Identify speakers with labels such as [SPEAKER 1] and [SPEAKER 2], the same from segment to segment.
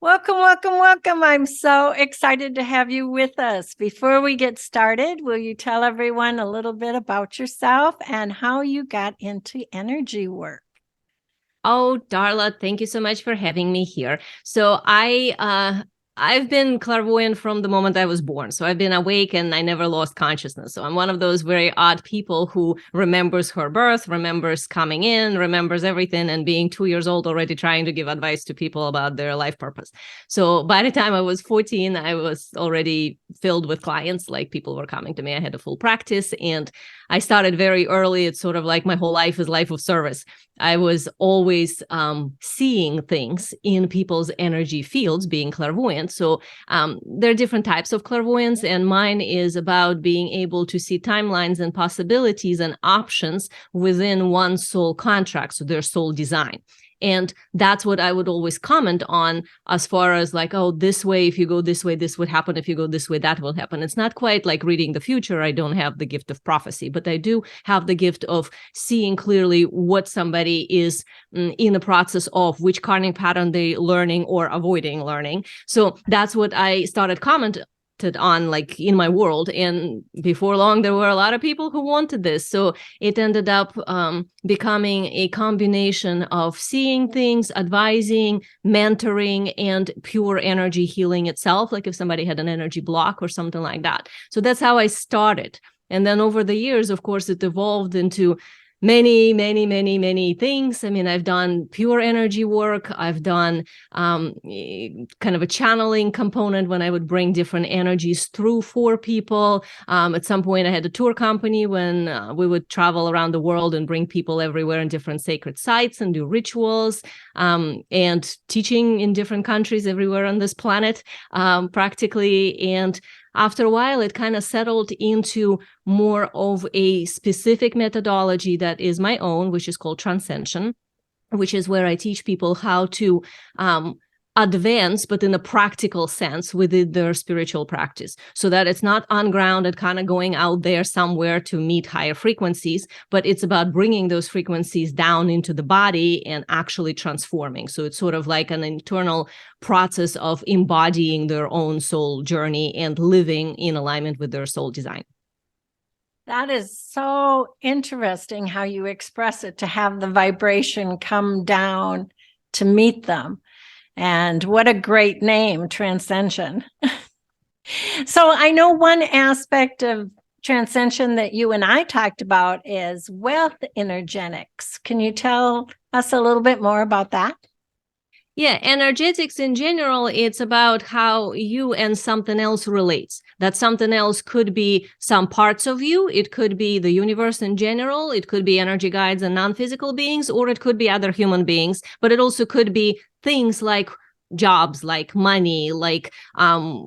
[SPEAKER 1] Welcome, welcome, welcome. I'm so excited to have you with us. Before we get started, will you tell everyone a little bit about yourself and how you got into energy work?
[SPEAKER 2] Oh, Darla, thank you so much for having me here. I've been clairvoyant from the moment I was born. So I've been awake and I never lost consciousness. So I'm one of those very odd people who remembers her birth, remembers coming in, remembers everything, and being 2 years old already trying to give advice to people about their life purpose. So by the time I was 14, I was already filled with clients. Like, people were coming to me. I had a full practice and I started very early. It's sort of like my whole life is life of service. I was always seeing things in people's energy fields, being clairvoyant. So there are different types of clairvoyance, and mine is about being able to see timelines and possibilities and options within one soul contract, so their soul design. And that's what I would always comment on, as far as like, oh, this way, if you go this way, this would happen. If you go this way, that will happen. It's not quite like reading the future. I don't have the gift of prophecy, but I do have the gift of seeing clearly what somebody is in the process of, which karmic pattern they learning or avoiding learning. So that's what I started commenting on, like, in my world. And before long, there were a lot of people who wanted this. So it ended up becoming a combination of seeing things, advising, mentoring, and pure energy healing itself. Like if somebody had an energy block or something like that. So that's how I started. And then over the years, of course, it evolved into many things. I mean, I've done pure energy work. I've done kind of a channeling component when I would bring different energies through for people. At some point, I had a tour company when we would travel around the world and bring people everywhere in different sacred sites and do rituals, and teaching in different countries everywhere on this planet, practically. And after a while, it kind of settled into more of a specific methodology that is my own, which is called Transcension, which is where I teach people how to advance, but in a practical sense within their spiritual practice, so that it's not ungrounded, kind of going out there somewhere to meet higher frequencies, but it's about bringing those frequencies down into the body and actually transforming. So it's sort of like an internal process of embodying their own soul journey and living in alignment with their soul design.
[SPEAKER 1] That is so interesting how you express it, to have the vibration come down to meet them. And what a great name, Transcension. So I know one aspect of Transcension that you and I talked about is wealth energetics. Can you tell us a little bit more about that?
[SPEAKER 2] Yeah, energetics in general, it's about how you and something else relates. That something else could be some parts of you. It could be the universe in general. It could be energy guides and non-physical beings, or it could be other human beings. But it also could be things like jobs, like money, like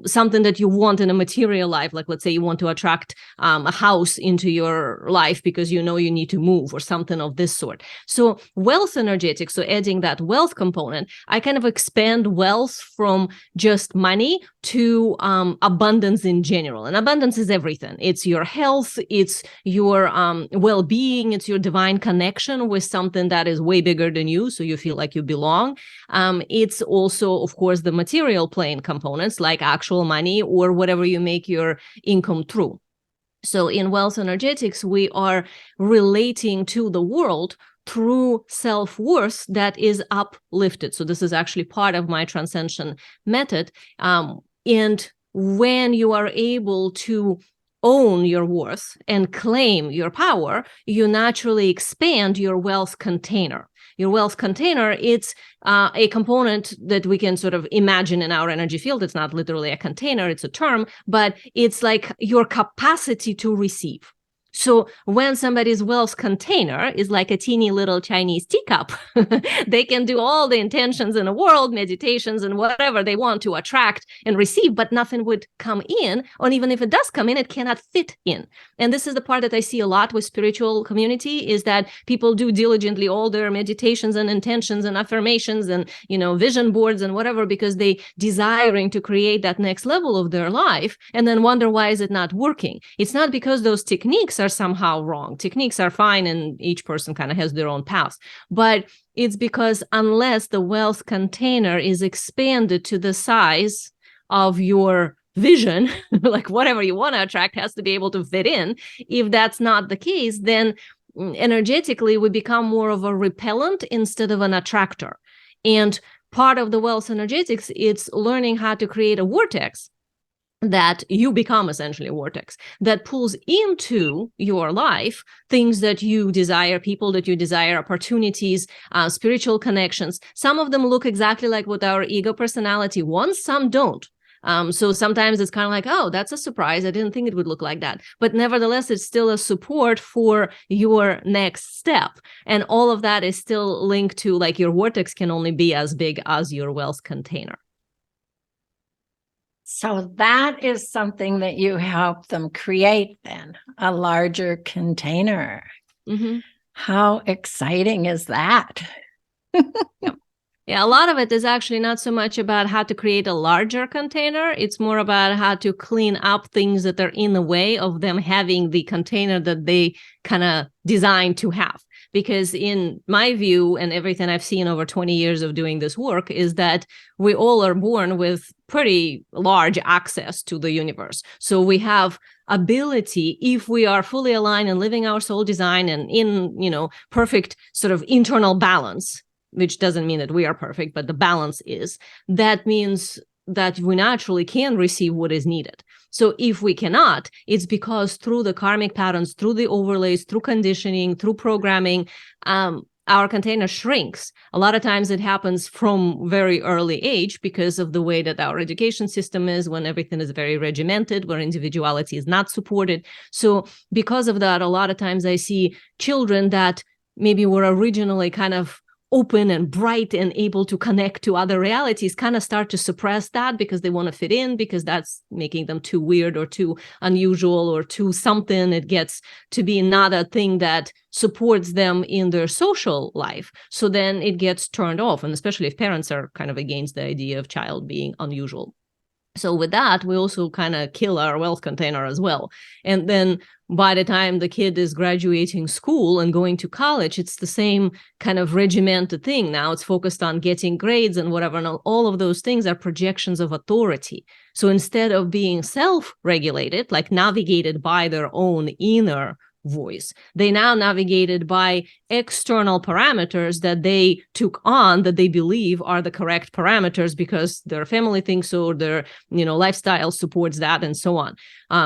[SPEAKER 2] something that you want in a material life. Like, let's say you want to attract a house into your life because you know you need to move, or something of this sort. So wealth energetics, so adding that wealth component, I kind of expand wealth from just money to abundance in general. And abundance is everything. It's your health, it's your well-being, it's your divine connection with something that is way bigger than you, so you feel like you belong. It's also, of course, the material plane components, like actual money or whatever you make your income through. So in wealth energetics, we are relating to the world through self-worth that is uplifted. So this is actually part of my Transcension method. And when you are able to own your worth and claim your power, you naturally expand your wealth container. Your wealth container, it's a component that we can sort of imagine in our energy field. It's not literally a container, it's a term, but it's like your capacity to receive. So when somebody's wealth container is like a teeny little Chinese teacup, they can do all the intentions in the world, meditations and whatever they want to attract and receive, but nothing would come in. Or even if it does come in, it cannot fit in. And this is the part that I see a lot with spiritual community, is that people do diligently all their meditations and intentions and affirmations and, vision boards and whatever, because they desiring to create that next level of their life, and then wonder, why is it not working? It's not because those techniques are somehow wrong. Techniques are fine, and each person kind of has their own path. But It's because unless the wealth container is expanded to the size of your vision, like whatever you want to attract has to be able to fit in. If that's not the case, then energetically we become more of a repellent instead of an attractor. And part of the wealth energetics, it's learning how to create a vortex that you become essentially a vortex that pulls into your life things that you desire, people that you desire, opportunities, spiritual connections. Some of them look exactly like what our ego personality wants, some don't. So sometimes it's kind of like, oh, that's a surprise. I didn't think it would look like that. But nevertheless, it's still a support for your next step. And all of that is still linked to, like, your vortex can only be as big as your wealth container.
[SPEAKER 1] So that is something that you help them create then, a larger container.
[SPEAKER 2] Mm-hmm.
[SPEAKER 1] How exciting is that?
[SPEAKER 2] Yeah, a lot of it is actually not so much about how to create a larger container. It's more about how to clean up things that are in the way of them having the container that they kind of designed to have. Because in my view, and everything I've seen over 20 years of doing this work, is that we all are born with pretty large access to the universe. So we have ability, if we are fully aligned and living our soul design and in, perfect sort of internal balance, which doesn't mean that we are perfect, but the balance is, that means that we naturally can receive what is needed. So if we cannot, it's because through the karmic patterns, through the overlays, through conditioning, through programming, our container shrinks. A lot of times it happens from very early age because of the way that our education system is, when everything is very regimented, where individuality is not supported. So because of that, a lot of times I see children that maybe were originally kind of open and bright and able to connect to other realities kind of start to suppress that because they want to fit in, because that's making them too weird or too unusual or too something. It gets to be not a thing that supports them in their social life. So then it gets turned off, and especially if parents are kind of against the idea of child being unusual. So with that, we also kind of kill our wealth container as well. And then by the time the kid is graduating school and going to college, it's the same kind of regimented thing. Now it's focused on getting grades and whatever. And all of those things are projections of authority. So instead of being self-regulated, like navigated by their own inner voice, they now navigated by external parameters that they took on, that they believe are the correct parameters because their family thinks so, their lifestyle supports that, and so on.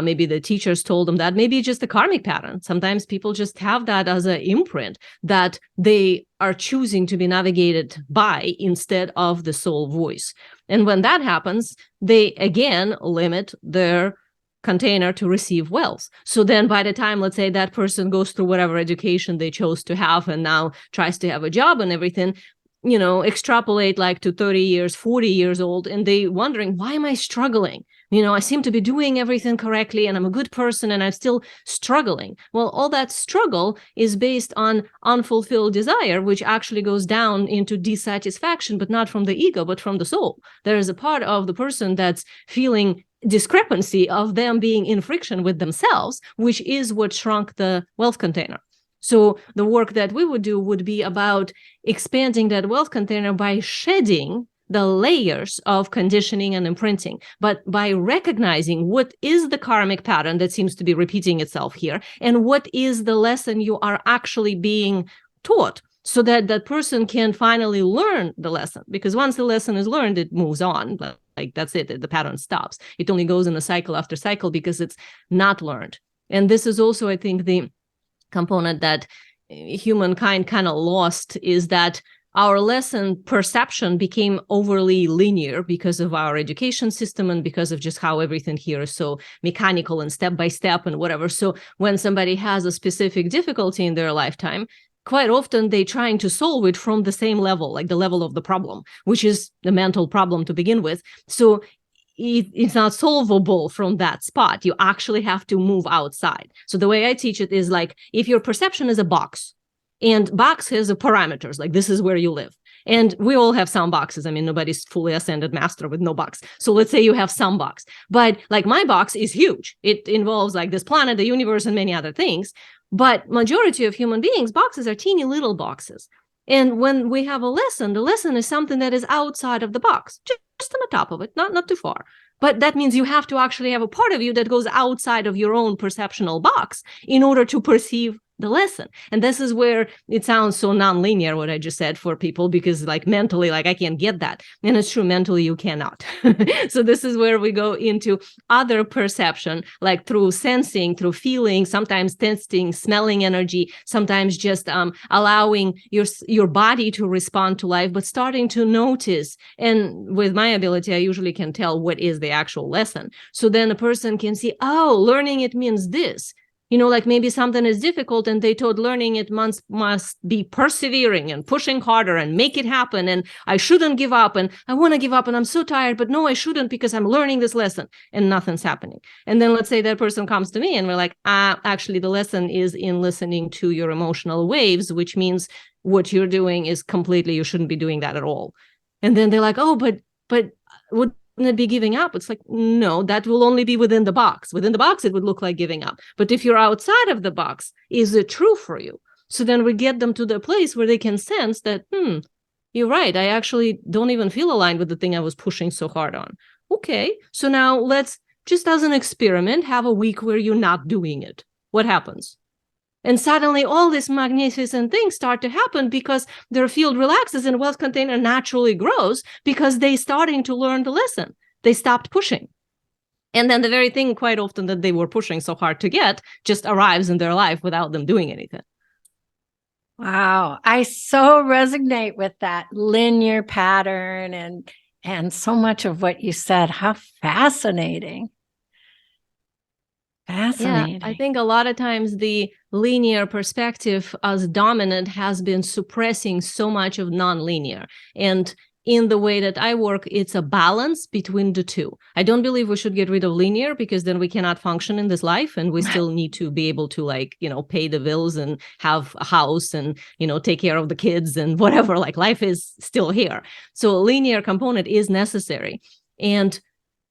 [SPEAKER 2] Maybe the teachers told them that. Maybe just a karmic pattern. Sometimes people just have that as an imprint that they are choosing to be navigated by instead of the soul voice. And when that happens, they again limit their container to receive wealth. So then by the time, let's say, that person goes through whatever education they chose to have and now tries to have a job and everything, extrapolate like to 30 years, 40 years old, and they wondering, why am I struggling? I seem to be doing everything correctly and I'm a good person and I'm still struggling. Well, all that struggle is based on unfulfilled desire, which actually goes down into dissatisfaction, but not from the ego, but from the soul. There is a part of the person that's feeling discrepancy of them being in friction with themselves, which is what shrunk the wealth container. So the work that we would do would be about expanding that wealth container by shedding the layers of conditioning and imprinting, but by recognizing what is the karmic pattern that seems to be repeating itself here, and what is the lesson you are actually being taught, so that that person can finally learn the lesson. Because once the lesson is learned, it moves on. Like that's it, the pattern stops. It only goes in a cycle after cycle because it's not learned. And this is also, I think, the component that humankind kind of lost, is that our lesson perception became overly linear because of our education system and because of just how everything here is so mechanical and step by step and whatever. So when somebody has a specific difficulty in their lifetime, quite often they're trying to solve it from the same level, like the level of the problem, which is the mental problem to begin with. So it's not solvable from that spot. You actually have to move outside. So the way I teach it is like, if your perception is a box, and box has parameters, like this is where you live. And we all have some boxes. I mean, nobody's fully ascended master with no box. So let's say you have some box, but like my box is huge. It involves like this planet, the universe, and many other things. But majority of human beings, boxes are teeny little boxes. And when we have a lesson, the lesson is something that is outside of the box, just on the top of it, not too far. But that means you have to actually have a part of you that goes outside of your own perceptional box in order to perceive the lesson. And this is where it sounds so nonlinear, what I just said, for people, because like mentally, like I can't get that. And it's true, mentally you cannot. So this is where we go into other perception, like through sensing, through feeling, sometimes testing, smelling energy, sometimes just allowing your body to respond to life, but starting to notice. And with my ability, I usually can tell what is the actual lesson. So then a person can see, oh, learning it means this. Like maybe something is difficult and they told learning it must be persevering and pushing harder and make it happen. And I shouldn't give up and I want to give up and I'm so tired, but no, I shouldn't because I'm learning this lesson and nothing's happening. And then let's say that person comes to me and we're like, actually the lesson is in listening to your emotional waves, which means what you're doing is completely, you shouldn't be doing that at all. And then they're like, oh, but what, it be giving up? It's like, no, that will only be within the box. Within the box, it would look like giving up. But if you're outside of the box, is it true for you? So then we get them to the place where they can sense that, you're right. I actually don't even feel aligned with the thing I was pushing so hard on. Okay, so now let's just as an experiment, have a week where you're not doing it. What happens? And suddenly all these magnificent things start to happen because their field relaxes and wealth container naturally grows because they're starting to learn the lesson. They stopped pushing. And then the very thing quite often that they were pushing so hard to get just arrives in their life without them doing anything.
[SPEAKER 1] Wow. I so resonate with that linear pattern and so much of what you said. How fascinating. Fascinating.
[SPEAKER 2] Yeah, I think a lot of times the linear perspective as dominant has been suppressing so much of nonlinear. And in the way that I work, it's a balance between the two. I don't believe we should get rid of linear because then we cannot function in this life and we still need to be able to pay the bills and have a house and, take care of the kids and whatever, like life is still here. So a linear component is necessary. And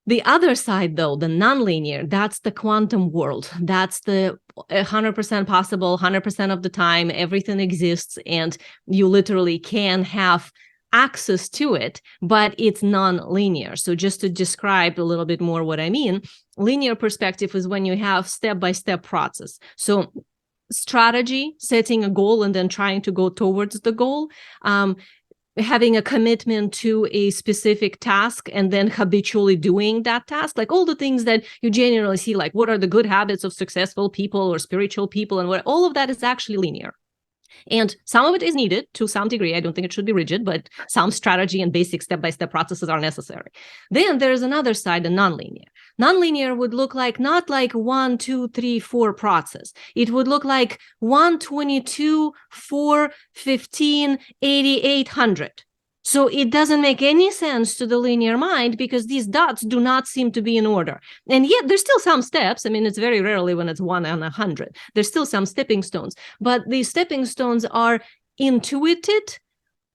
[SPEAKER 2] the other side, though, the nonlinear, that's the quantum world. That's the 100% possible, 100% of the time, everything exists, and you literally can have access to it, but it's non-linear. So just to describe a little bit more what I mean, linear perspective is when you have step-by-step process. So strategy, setting a goal and then trying to go towards the goal, having a commitment to a specific task and then habitually doing that task, like all the things that you generally see, like what are the good habits of successful people or spiritual people, and what all of that is actually linear. And some of it is needed to some degree. I don't think it should be rigid, but some strategy and basic step-by-step processes are necessary. Then there's another side, the nonlinear. Nonlinear would look like not like 1, 2, 3, 4 process. It would look like 1, 22, 4, 15, 80, 800. So it doesn't make any sense to the linear mind because these dots do not seem to be in order. And yet there's still some steps. I mean, it's very rarely when it's 1 and 100. There's still some stepping stones, but these stepping stones are intuited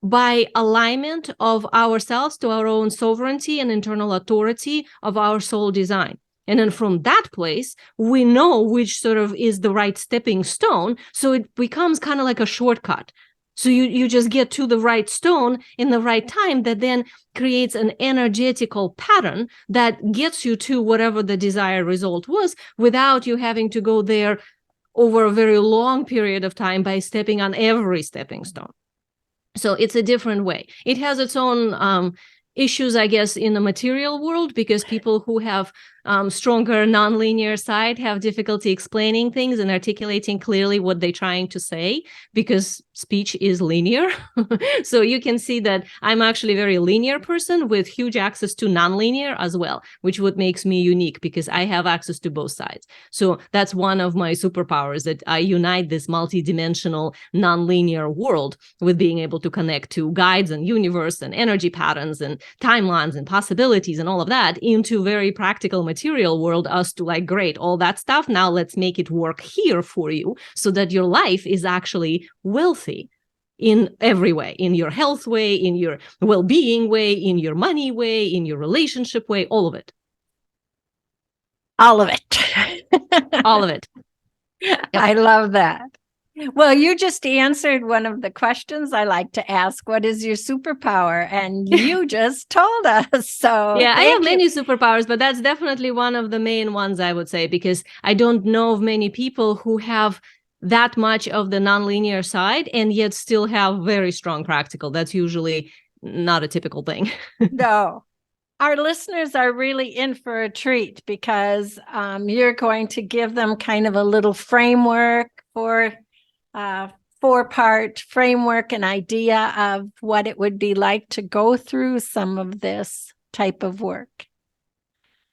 [SPEAKER 2] by alignment of ourselves to our own sovereignty and internal authority of our soul design. And then from that place, we know which sort of is the right stepping stone. So it becomes kind of like a shortcut. So you just get to the right stone in the right time that then creates an energetical pattern that gets you to whatever the desired result was without you having to go there over a very long period of time by stepping on every stepping stone. So it's a different way. It has its own issues, I guess, in the material world because people who have stronger nonlinear side have difficulty explaining things and articulating clearly what they're trying to say because speech is linear. So you can see that I'm actually a very linear person with huge access to nonlinear as well, which what makes me unique because I have access to both sides. So that's one of my superpowers, that I unite this multidimensional nonlinear world with being able to connect to guides and universe and energy patterns and timelines and possibilities and all of that into very practical material world as to like, great, all that stuff. Now let's make it work here for you so that your life is actually wealthy in every way, in your health way, in your well-being way, in your money way, in your relationship way, all of it.
[SPEAKER 1] All of it.
[SPEAKER 2] All of it.
[SPEAKER 1] Yep. I love that. Well, you just answered one of the questions I like to ask. What is your superpower? And you just told us. So
[SPEAKER 2] Yeah, I have
[SPEAKER 1] thank you.
[SPEAKER 2] many superpowers, but that's definitely one of the main ones, I would say, because I don't know of many people who have that much of the nonlinear side and yet still have very strong practical. That's usually not a typical thing.
[SPEAKER 1] No, our listeners are really in for a treat because you're going to give them kind of a little framework for four-part framework, an idea of what it would be like to go through some of this type of work.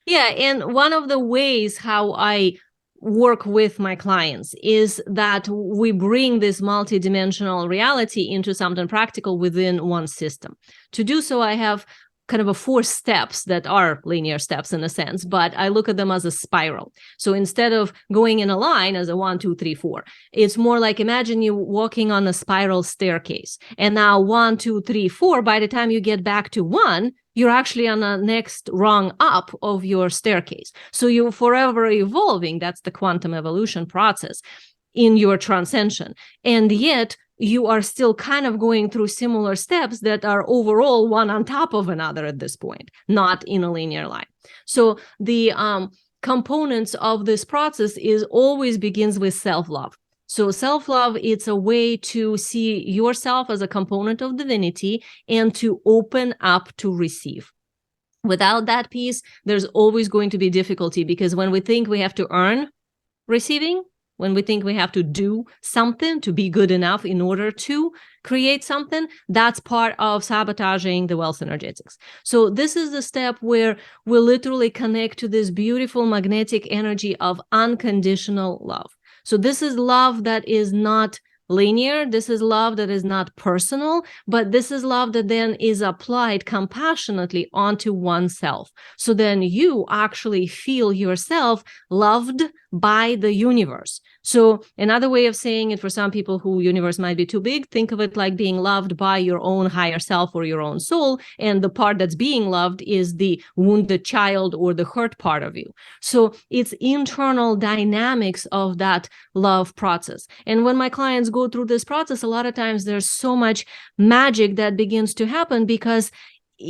[SPEAKER 2] Yeah, and one of the ways how I work with my clients is that we bring this multidimensional reality into something practical within one system. To do so, I have kind of a 4 steps that are linear steps in a sense, but I look at them as a spiral. So instead of going in a line as a 1, 2, 3, 4, it's more like imagine you walking on a spiral staircase. And now 1, 2, 3, 4, by the time you get back to 1, you're actually on the next rung up of your staircase. So you're forever evolving. That's the quantum evolution process in your transcension. And yet you are still kind of going through similar steps that are overall one on top of another at this point, not in a linear line. So the components of this process is always begins with self-love. So self-love, it's a way to see yourself as a component of divinity and to open up to receive. Without that piece, there's always going to be difficulty because when we think we have to earn receiving, when we think we have to do something to be good enough in order to create something, that's part of sabotaging the wealth energetics. So this is the step where we literally connect to this beautiful magnetic energy of unconditional love. So this is love that is not linear. This is love that is not personal, but this is love that then is applied compassionately onto oneself. So then you actually feel yourself loved by the universe. So another way of saying it for some people who universe might be too big, think of it like being loved by your own higher self or your own soul. And the part that's being loved is the wounded child or the hurt part of you. So it's internal dynamics of that love process. And when my clients go through this process, a lot of times there's so much magic that begins to happen because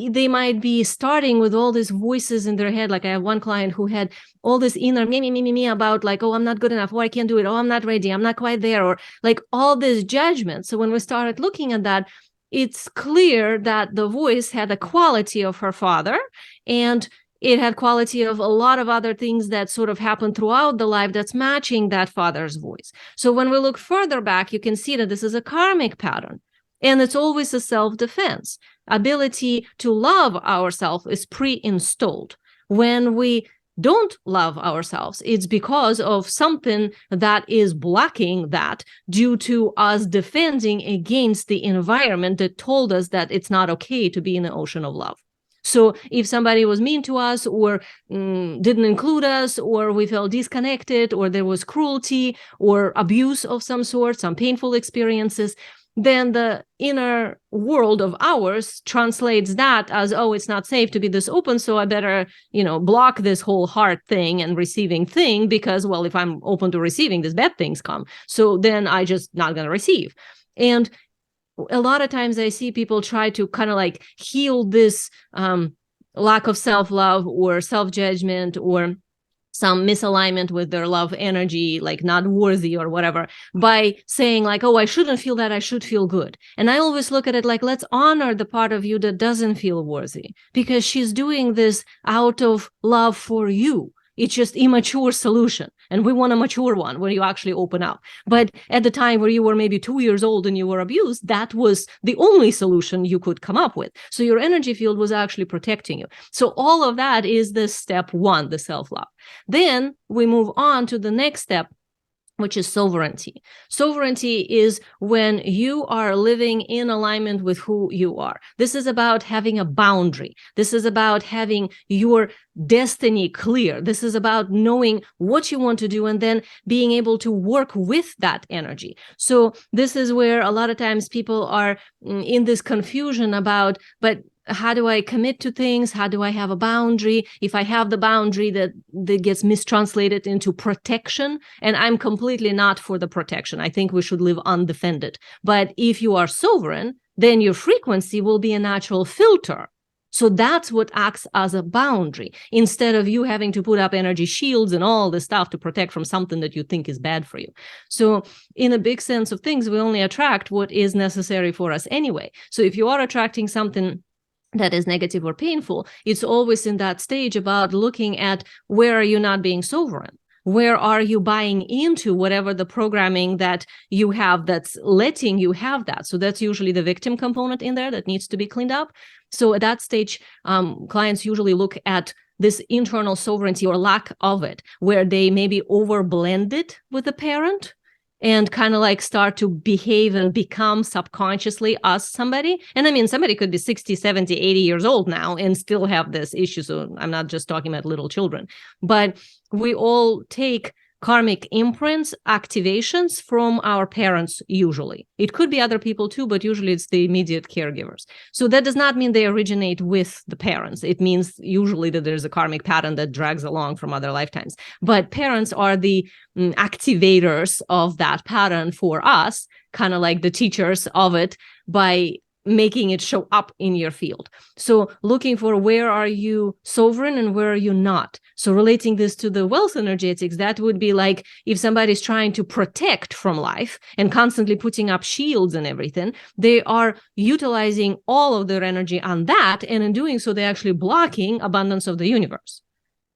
[SPEAKER 2] they might be starting with all these voices in their head. Like I have one client who had all this inner me about like, oh, I'm not good enough. Oh, I can't do it. Oh, I'm not ready. I'm not quite there. Or like all this judgment. So when we started looking at that, it's clear that the voice had a quality of her father and it had quality of a lot of other things that sort of happened throughout the life that's matching that father's voice. So when we look further back, you can see that this is a karmic pattern. And it's always a self-defense. Ability to love ourselves is pre-installed. When we don't love ourselves, it's because of something that is blocking that due to us defending against the environment that told us that it's not okay to be in the ocean of love. So if somebody was mean to us or didn't include us or we felt disconnected or there was cruelty or abuse of some sort, some painful experiences, then the inner world of ours translates that as, oh, it's not safe to be this open, so I better, block this whole heart thing and receiving thing because, well, if I'm open to receiving, these bad things come. So then I just not going to receive. And a lot of times I see people try to kind of like heal this lack of self-love or self-judgment or some misalignment with their love energy, like not worthy or whatever, by saying like, oh, I shouldn't feel that, I should feel good. And I always look at it like, let's honor the part of you that doesn't feel worthy because she's doing this out of love for you. It's just immature solution. And we want a mature one where you actually open up. But at the time where you were maybe 2 years old and you were abused, that was the only solution you could come up with. So your energy field was actually protecting you. So all of that is the step 1, the self-love. Then we move on to the next step, which is sovereignty. Sovereignty is when you are living in alignment with who you are. This is about having a boundary. This is about having your destiny clear. This is about knowing what you want to do and then being able to work with that energy. So this is where a lot of times people are in this confusion about, but how do I commit to things? How do I have a boundary? If I have the boundary, that gets mistranslated into protection, and I'm completely not for the protection. I think we should live undefended. But if you are sovereign, then your frequency will be a natural filter. So that's what acts as a boundary, instead of you having to put up energy shields and all this stuff to protect from something that you think is bad for you. So in a big sense of things, we only attract what is necessary for us anyway. So if you are attracting something that is negative or painful, it's always in that stage about looking at where are you not being sovereign? Where are you buying into whatever the programming that you have that's letting you have that? So that's usually the victim component in there that needs to be cleaned up. So at that stage, clients usually look at this internal sovereignty or lack of it, where they maybe overblend it with the parent and kind of like start to behave and become subconsciously as somebody. And I mean, somebody could be 60, 70, 80 years old now and still have this issue. So I'm not just talking about little children, but we all take karmic imprints, activations from our parents usually. It could be other people too, but usually it's the immediate caregivers. So that does not mean they originate with the parents. It means usually that there's a karmic pattern that drags along from other lifetimes. But parents are the activators of that pattern for us, kind of like the teachers of it, by making it show up in your field. So looking for where are you sovereign and where are you not. So relating this to the wealth energetics, that would be like if somebody's trying to protect from life and constantly putting up shields and everything, they are utilizing all of their energy on that. And in doing so, they're actually blocking abundance of the universe.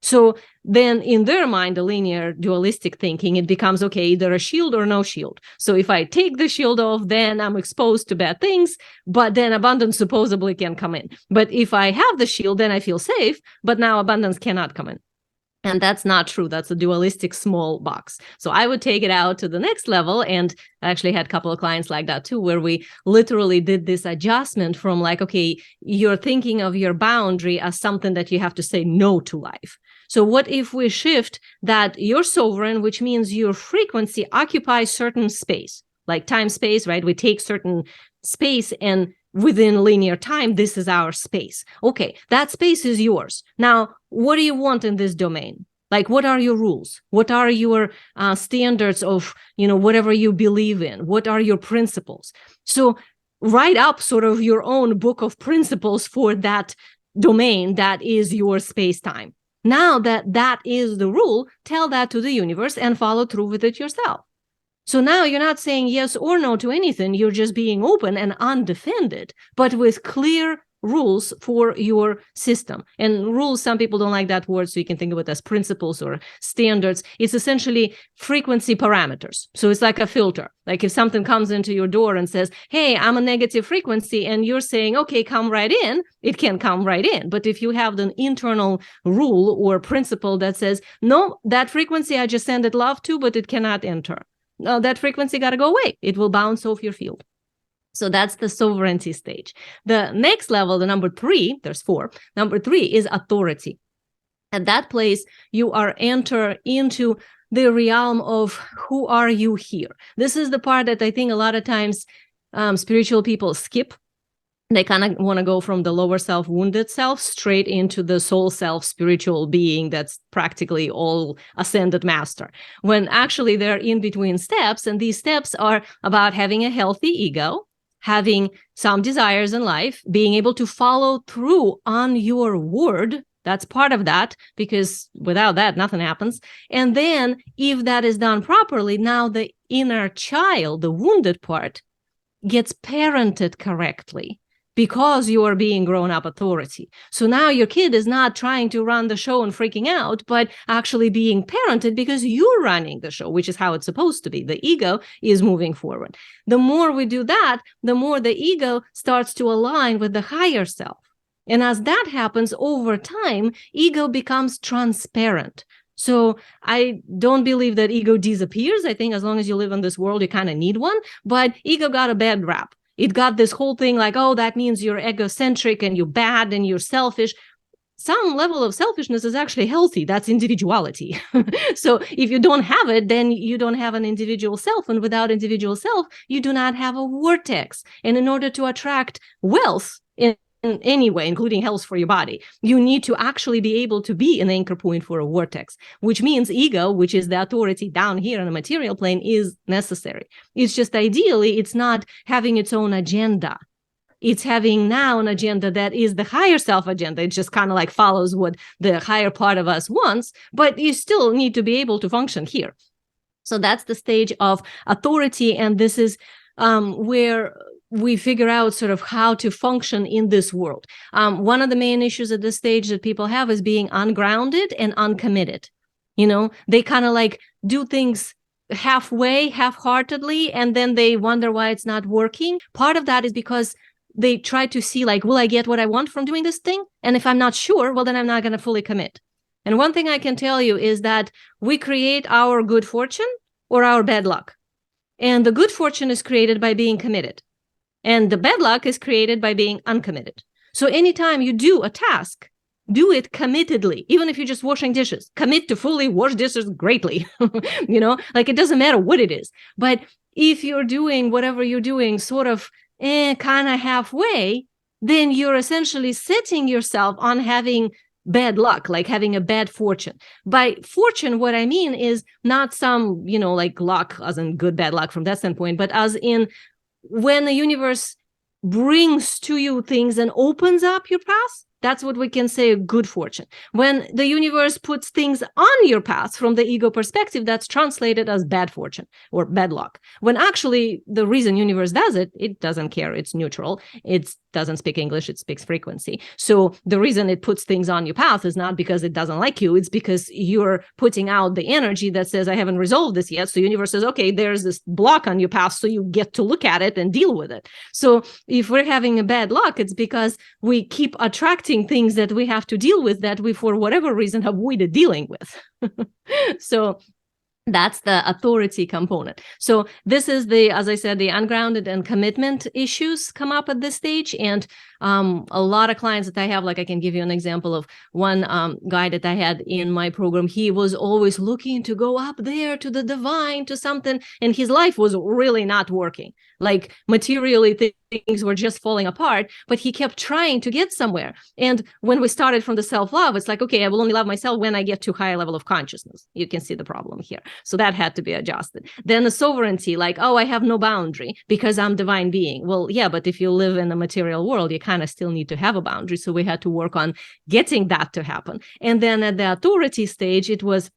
[SPEAKER 2] So then in their mind, the linear dualistic thinking, it becomes, okay, either a shield or no shield. So if I take the shield off, then I'm exposed to bad things, but then abundance supposedly can come in. But if I have the shield, then I feel safe, but now abundance cannot come in. And that's not true. That's a dualistic small box. So I would take it out to the next level. And I actually had a couple of clients like that too, where we literally did this adjustment from like, okay, you're thinking of your boundary as something that you have to say no to life. So what if we shift that you're sovereign, which means your frequency occupies certain space, like time space, right? We take certain space and within linear time, this is our space. Okay, that space is yours. Now, what do you want in this domain? Like, what are your rules? What are your standards of, whatever you believe in? What are your principles? So write up sort of your own book of principles for that domain that is your space-time. Now that is the rule, tell that to the universe and follow through with it yourself. So now you're not saying yes or no to anything. You're just being open and undefended, but with clear rules for your system. And rules, some people don't like that word, so you can think of it as principles or standards. It's essentially frequency parameters. So it's like a filter. Like if something comes into your door and says, hey, I'm a negative frequency, and you're saying, okay, come right in, it can come right in. But if you have an internal rule or principle that says, no, that frequency I just send it love to, but it cannot enter. No, that frequency got to go away. It will bounce off your field. So that's the sovereignty stage. The next level, the number 3, there's 4. Number 3 is authority. At that place, you are enter into the realm of who are you here. This is the part that I think a lot of times spiritual people skip. They kind of want to go from the lower self, wounded self, straight into the soul self, spiritual being that's practically all ascended master. When actually they're in between steps, and these steps are about having a healthy ego, having some desires in life, being able to follow through on your word. That's part of that, because without that, nothing happens. And then if that is done properly, now the inner child, the wounded part, gets parented correctly, because you are being grown-up authority. So now your kid is not trying to run the show and freaking out, but actually being parented because you're running the show, which is how it's supposed to be. The ego is moving forward. The more we do that, the more the ego starts to align with the higher self. And as that happens over time, ego becomes transparent. So I don't believe that ego disappears. I think as long as you live in this world, you kind of need one, but ego got a bad rap. It got this whole thing like, oh, that means you're egocentric and you're bad and you're selfish. Some level of selfishness is actually healthy. That's individuality. So if you don't have it, then you don't have an individual self. And without individual self, you do not have a vortex. And in order to attract wealth in any way, including health for your body, you need to actually be able to be an anchor point for a vortex, which means ego, which is the authority down here on the material plane, is necessary. It's just ideally, it's not having its own agenda. It's having now an agenda that is the higher self agenda. It just kind of like follows what the higher part of us wants, but you still need to be able to function here. So that's the stage of authority. And this is where we figure out sort of how to function in this world. One of the main issues at this stage that people have is being ungrounded and uncommitted. You know, they kind of like do things halfway, half-heartedly, and then they wonder why it's not working. Part of that is because they try to see like, will I get what I want from doing this thing? And if I'm not sure, well, then I'm not going to fully commit. And one thing I can tell you is that we create our good fortune or our bad luck. And the good fortune is created by being committed. And the bad luck is created by being uncommitted. So anytime you do a task, do it committedly. Even if you're just washing dishes, commit to fully wash dishes greatly. You know, like it doesn't matter what it is. But if you're doing whatever you're doing sort of kind of halfway, then you're essentially setting yourself on having bad luck, like having a bad fortune. By fortune, what I mean is not some, you know, like luck as in good, bad luck from that standpoint, but as in when the universe brings to you things and opens up your path, that's what we can say a good fortune. When the universe puts things on your path from the ego perspective, that's translated as bad fortune or bad luck. When actually the reason universe does it, it doesn't care. It's neutral. It doesn't speak English. It speaks frequency. So the reason it puts things on your path is not because it doesn't like you. It's because you're putting out the energy that says, I haven't resolved this yet. So universe says, okay, there's this block on your path. So you get to look at it and deal with it. So if we're having a bad luck, it's because we keep attracting things that we have to deal with that we, for whatever reason, avoided dealing with. So that's the authority component. So this is the, as I said, the ungrounded and commitment issues come up at this stage. And a lot of clients that I have, like I can give you an example of one guy that I had in my program. He was always looking to go up there to the divine, to something, and his life was really not working. Like materially things were just falling apart, but he kept trying to get somewhere. And when we started from the self-love, it's like, okay, I will only love myself when I get to a higher level of consciousness. You can see the problem here. So that had to be adjusted. Then the sovereignty, like, oh, I have no boundary because I'm divine being. Well, yeah, but if you live in the material world, you kind of still need to have a boundary. So we had to work on getting that to happen. And then at the authority stage, it was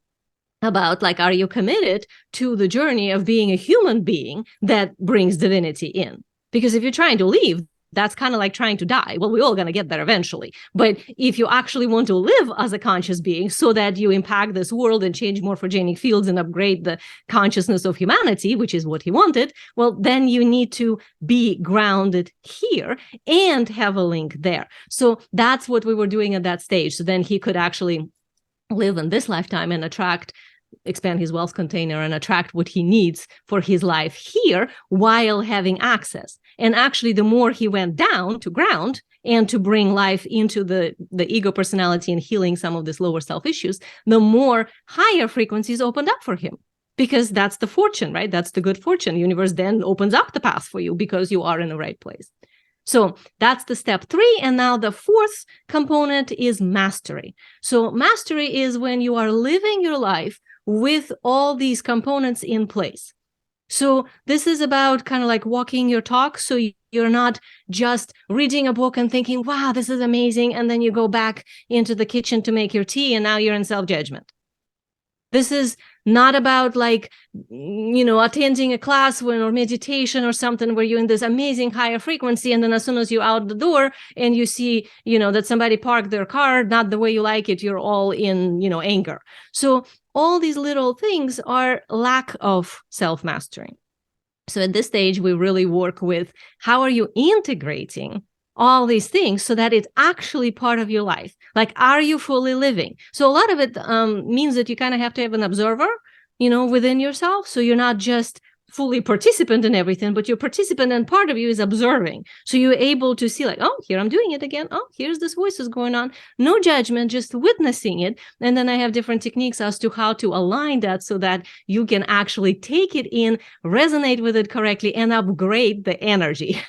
[SPEAKER 2] about like, are you committed to the journey of being a human being that brings divinity in? Because if you're trying to leave, that's kind of like trying to die. Well, we're all going to get there eventually. But if you actually want to live as a conscious being so that you impact this world and change morphogenic fields and upgrade the consciousness of humanity, which is what he wanted, well, then you need to be grounded here and have a link there. So that's what we were doing at that stage. So then he could actually live in this lifetime and expand his wealth container and attract what he needs for his life here while having access. And actually, the more he went down to ground and to bring life into the ego personality and healing some of these lower self issues, the more higher frequencies opened up for him. Because that's the fortune, right? That's the good fortune. The universe then opens up the path for you because you are in the right place. So that's the step 3. And now the 4th component is mastery. So mastery is when you are living your life with all these components in place. So this is about kind of like walking your talk. So you're not just reading a book and thinking, wow, this is amazing. And then you go back into the kitchen to make your tea and now you're in self-judgment. This is not about like, you know, attending a class or meditation or something where you're in this amazing higher frequency. And then as soon as you're out the door and you see, you know, that somebody parked their car, not the way you like it, you're all in, you know, anger. So all these little things are lack of self-mastery. So at this stage, we really work with how are you integrating all these things so that it's actually part of your life. Like, are you fully living? So a lot of it means that you kind of have to have an observer, you know, within yourself. So you're not just fully participant in everything, but you're participant and part of you is observing. So you're able to see like, oh, here I'm doing it again. Oh, here's this voice is going on. No judgment, just witnessing it. And then I have different techniques as to how to align that so that you can actually take it in, resonate with it correctly, and upgrade the energy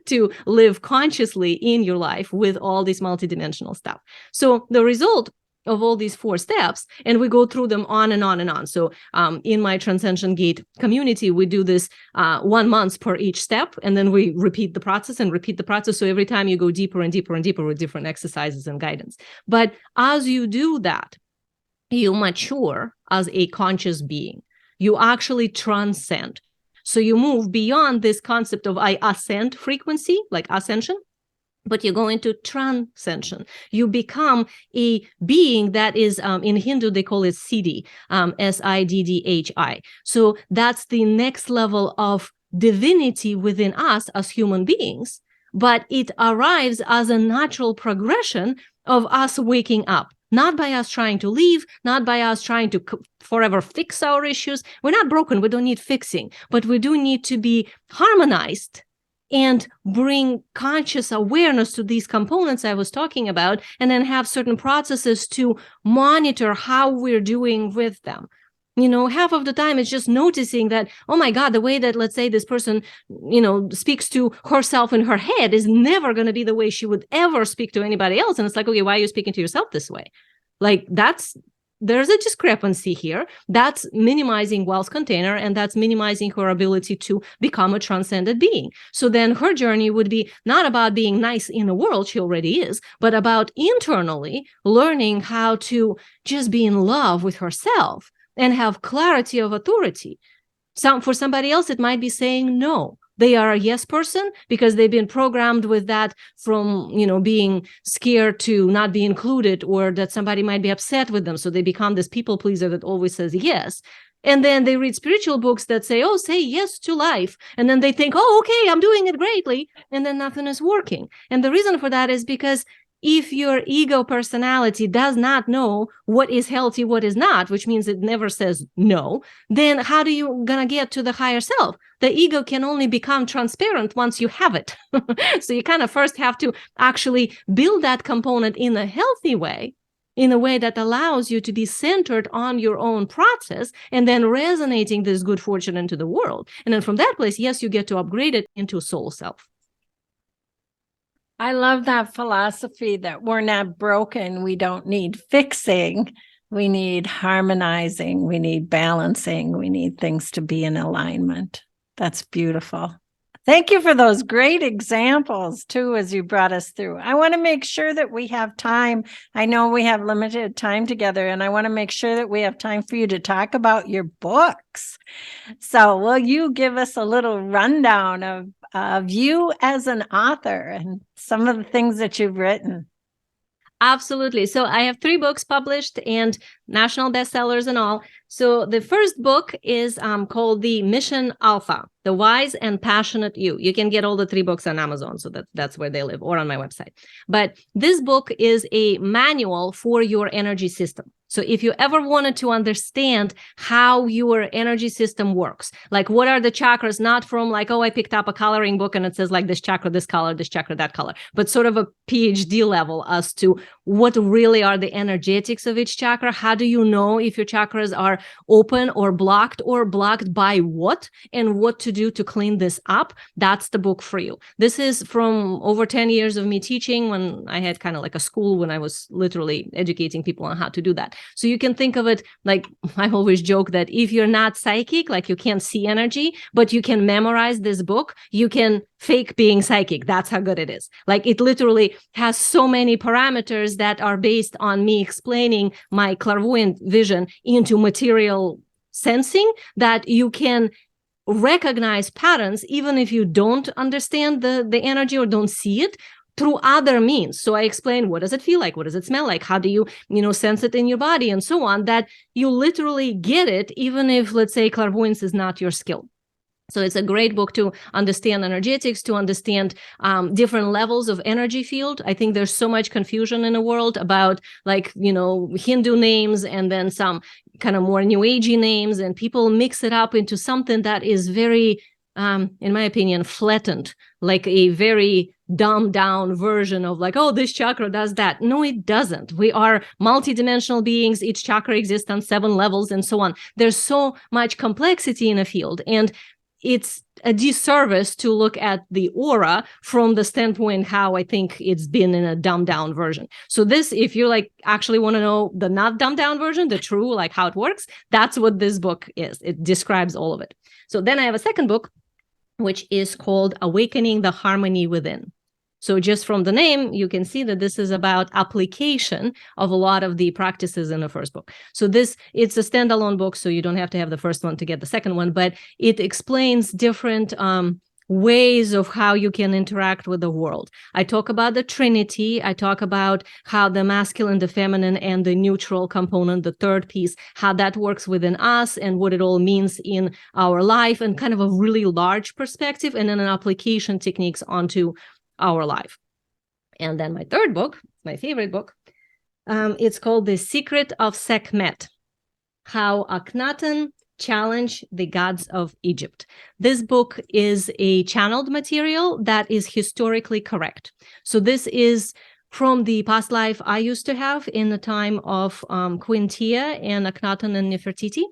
[SPEAKER 2] to live consciously in your life with all this multidimensional stuff. So the result of all these 4 steps, and we go through them on and on and on. So in my Transcension Gate community, we do this 1 month per each step, and then we repeat the process and repeat the process. So every time you go deeper and deeper and deeper with different exercises and guidance. But as you do that, you mature as a conscious being. You actually transcend. So you move beyond this concept of I ascend frequency, like ascension, but you go into transcension. You become a being that is, in Hindu, they call it Siddhi, Siddhi. So that's the next level of divinity within us as human beings, but it arrives as a natural progression of us waking up, not by us trying to leave, not by us trying to forever fix our issues. We're not broken. We don't need fixing, but we do need to be harmonized and bring conscious awareness to these components I was talking about, and then have certain processes to monitor how we're doing with them. You know, half of the time it's just noticing that, oh my God, the way that, let's say, this person, speaks to herself in her head is never going to be the way she would ever speak to anybody else. And it's like, okay, why are you speaking to yourself this way? Like there's a discrepancy here. That's minimizing Well's container, and that's minimizing her ability to become a transcended being. So then her journey would be not about being nice in the world, she already is, but about internally learning how to just be in love with herself and have clarity of authority. For somebody else, it might be saying no. They are a yes person because they've been programmed with that from, being scared to not be included, or that somebody might be upset with them. So they become this people pleaser that always says yes. And then they read spiritual books that say, oh, say yes to life. And then they think, oh, okay, I'm doing it greatly. And then nothing is working. And the reason for that is because if your ego personality does not know what is healthy, what is not, which means it never says no, then how do you gonna get to the higher self? The ego can only become transparent once you have it. So you kind of first have to actually build that component in a healthy way, in a way that allows you to be centered on your own process, and then resonating this good fortune into the world. And then from that place, yes, you get to upgrade it into soul self.
[SPEAKER 1] I love that philosophy that we're not broken. We don't need fixing. We need harmonizing. We need balancing. We need things to be in alignment. That's beautiful. Thank you for those great examples, too, as you brought us through. I want to make sure that we have time. I know we have limited time together, and I want to make sure that we have time for you to talk about your books. So will you give us a little rundown of you as an author and some of the things that you've written?
[SPEAKER 2] Absolutely. So I have 3 books published and national bestsellers and all. So the first book is called The Mission Alpha, The Wise and Passionate You. You can get all the 3 books on Amazon, so that's where they live, or on my website. But this book is a manual for your energy system. So if you ever wanted to understand how your energy system works, like what are the chakras, not from like, oh, I picked up a coloring book and it says like this chakra, this color, this chakra, that color, but sort of a PhD level as to what really are the energetics of each chakra. How do you know if your chakras are open or blocked by what, and what to do to clean this up? That's the book for you. This is from over 10 years of me teaching, when I had kind of like a school when I was literally educating people on how to do that. So you can think of it like, I always joke that if you're not psychic, like you can't see energy, but you can memorize this book, you can fake being psychic. That's how good it is. Like it literally has so many parameters that are based on me explaining my clairvoyant vision into material sensing, that you can recognize patterns even if you don't understand the energy or don't see it, through other means. So I explain, what does it feel like? What does it smell like? How do you, sense it in your body, and so on, that you literally get it, even if, let's say, clairvoyance is not your skill. So it's a great book to understand energetics, to understand different levels of energy field. I think there's so much confusion in the world about, like, Hindu names and then some kind of more new agey names, and people mix it up into something that is very, in my opinion, flattened, like a very dumbed down version of like, oh, this chakra does that. No, it doesn't. We are multidimensional beings. Each chakra exists on 7 levels and so on. There's so much complexity in a field, and it's a disservice to look at the aura from the standpoint how I think it's been in a dumbed down version. So this, if you like actually want to know the not dumbed down version, the true, like how it works, that's what this book is. It describes all of it. So then I have a second book, which is called Awakening the Harmony Within. So just from the name, you can see that this is about application of a lot of the practices in the first book. So it's a standalone book, so you don't have to have the first one to get the second one, but it explains different ways of how you can interact with the world. I talk about the Trinity. I talk about how the masculine, the feminine, and the neutral component, the third piece, how that works within us and what it all means in our life, and kind of a really large perspective, and then an application techniques onto our life. And then my third book, my favorite book, it's called The Secret of Sekhmet, How Akhenaten Challenged the Gods of Egypt. This book is a channeled material that is historically correct. So this is from the past life I used to have in the time of Queen Tia and Akhenaten and Nefertiti.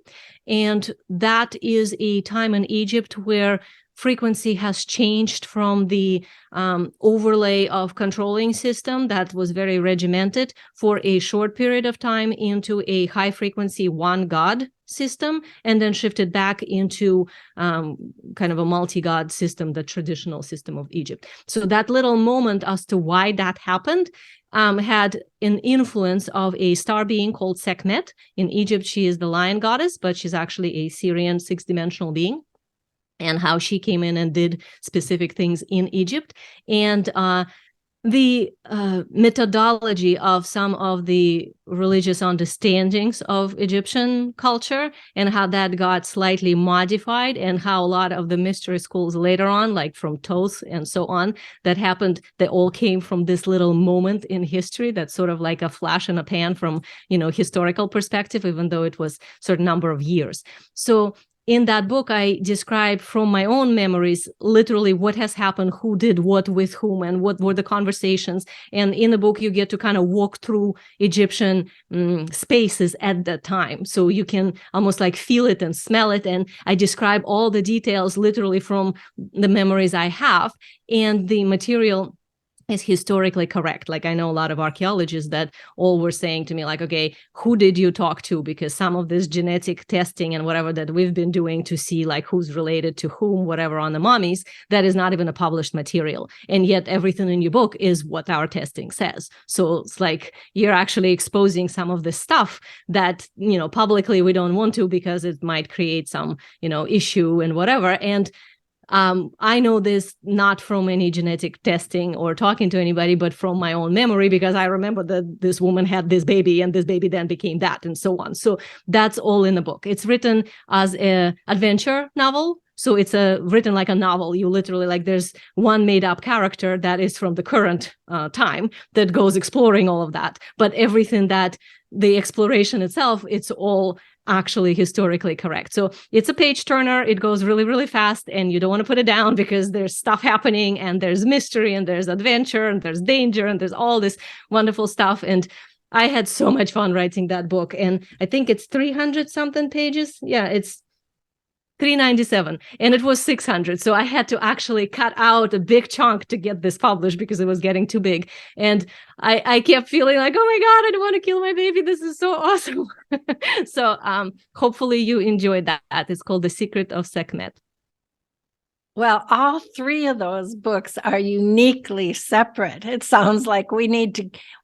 [SPEAKER 2] And that is a time in Egypt where frequency has changed from the overlay of controlling system that was very regimented for a short period of time into a high frequency one god system, and then shifted back into kind of a multi-god system, the traditional system of Egypt. So that little moment as to why that happened had an influence of a star being called Sekhmet. In Egypt, she is the lion goddess, but she's actually a Syrian six-dimensional being, and how she came in and did specific things in Egypt. And the methodology of some of the religious understandings of Egyptian culture and how that got slightly modified, and how a lot of the mystery schools later on, like from Thoth and so on, that happened, they all came from this little moment in history that's sort of like a flash in a pan from, historical perspective, even though it was a certain number of years. So in that book, I describe from my own memories, literally what has happened, who did what with whom, and what were the conversations. And in the book, you get to kind of walk through Egyptian spaces at that time. So you can almost like feel it and smell it. And I describe all the details literally from the memories I have. And the material is historically correct. Like I know a lot of archaeologists that all were saying to me like, okay, who did you talk to? Because some of this genetic testing and whatever that we've been doing to see like who's related to whom, whatever on the mummies, that is not even a published material. And yet everything in your book is what our testing says. So it's like you're actually exposing some of the stuff that, publicly we don't want to, because it might create some, issue and whatever. And I know this not from any genetic testing or talking to anybody, but from my own memory, because I remember that this woman had this baby and this baby then became that and so on. So that's all in the book. It's written as an adventure novel. So it's written like a novel. You literally, like, there's one made up character that is from the current time that goes exploring all of that. But everything that the exploration itself, it's all actually historically correct. So it's a page turner. It goes really, really fast, and you don't want to put it down because there's stuff happening, and there's mystery, and there's adventure, and there's danger, and there's all this wonderful stuff. And I had so much fun writing that book. And I think it's 300 something pages. Yeah, it's 397, and it was 600. So I had to actually cut out a big chunk to get this published because it was getting too big. And I kept feeling like, oh my God, I don't want to kill my baby. This is so awesome. So hopefully you enjoyed that. It's called The Secret of Sekhmet.
[SPEAKER 1] Well, all three of those books are uniquely separate. It sounds like we need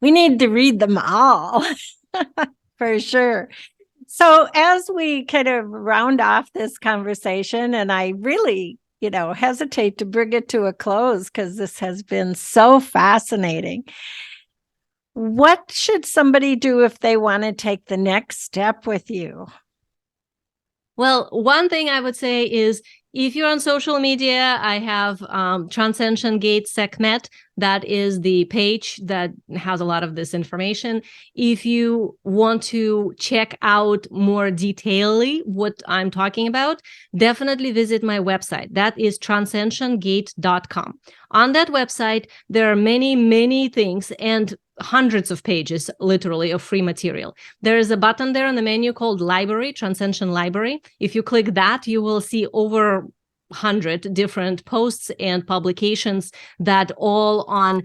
[SPEAKER 1] to read them all for sure. So as we kind of round off this conversation, and I really, hesitate to bring it to a close because this has been so fascinating. What should somebody do if they want to take the next step with you?
[SPEAKER 2] Well, one thing I would say is, if you're on social media, I have Transcension Gate Sekhmet. That is the page that has a lot of this information. If you want to check out more detailedly what I'm talking about, definitely visit my website. That is transcentiongate.com. On that website, there are many, many things and hundreds of pages, literally, of free material. There is a button there on the menu called Library, Transcension Library. If you click that, you will see over 100 different posts and publications that all on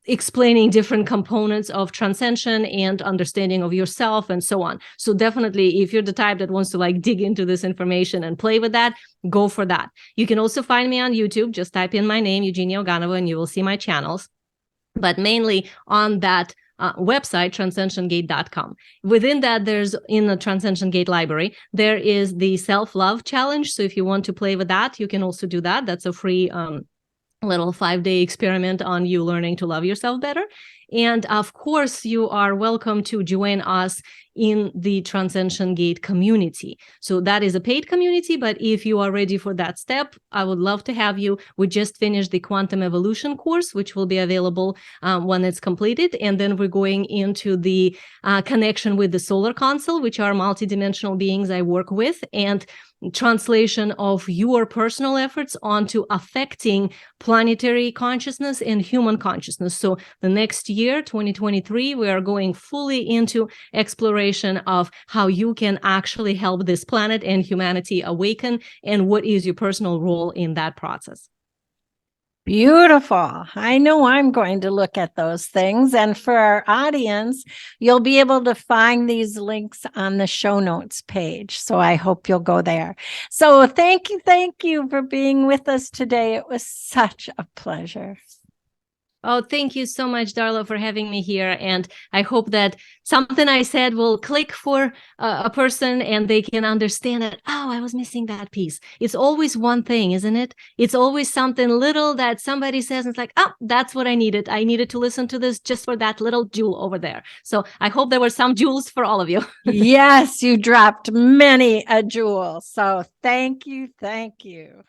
[SPEAKER 2] explaining different components of transcension and understanding of yourself and so on. So definitely, if you're the type that wants to like dig into this information and play with that, go for that. You can also find me on YouTube. Just type in my name, Eugenia Oganova, and you will see my channels. But mainly on that website, transcentiongate.com. Within that, there's in the Transcension Gate library, there is the self-love challenge. So if you want to play with that, you can also do that. That's a free little 5-day experiment on you learning to love yourself better. And of course, you are welcome to join us in the Transcension Gate community. So that is a paid community, but if you are ready for that step, I would love to have you. We just finished the Quantum Evolution course, which will be available when it's completed. And then we're going into the connection with the Solar Council, which are multidimensional beings I work with, and translation of your personal efforts onto affecting planetary consciousness and human consciousness. So the next year, 2023, we are going fully into exploration of how you can actually help this planet and humanity awaken, and what is your personal role in that process.
[SPEAKER 1] Beautiful. I know I'm going to look at those things. And for our audience, you'll be able to find these links on the show notes page. So I hope you'll go there. So thank you for being with us today. It was such a pleasure.
[SPEAKER 2] Oh, thank you so much, Darla, for having me here. And I hope that something I said will click for a person and they can understand that, oh, I was missing that piece. It's always one thing, isn't it? It's always something little that somebody says, and it's like, oh, that's what I needed. I needed to listen to this just for that little jewel over there. So I hope there were some jewels for all of you.
[SPEAKER 1] Yes, you dropped many a jewel. So thank you. Thank you.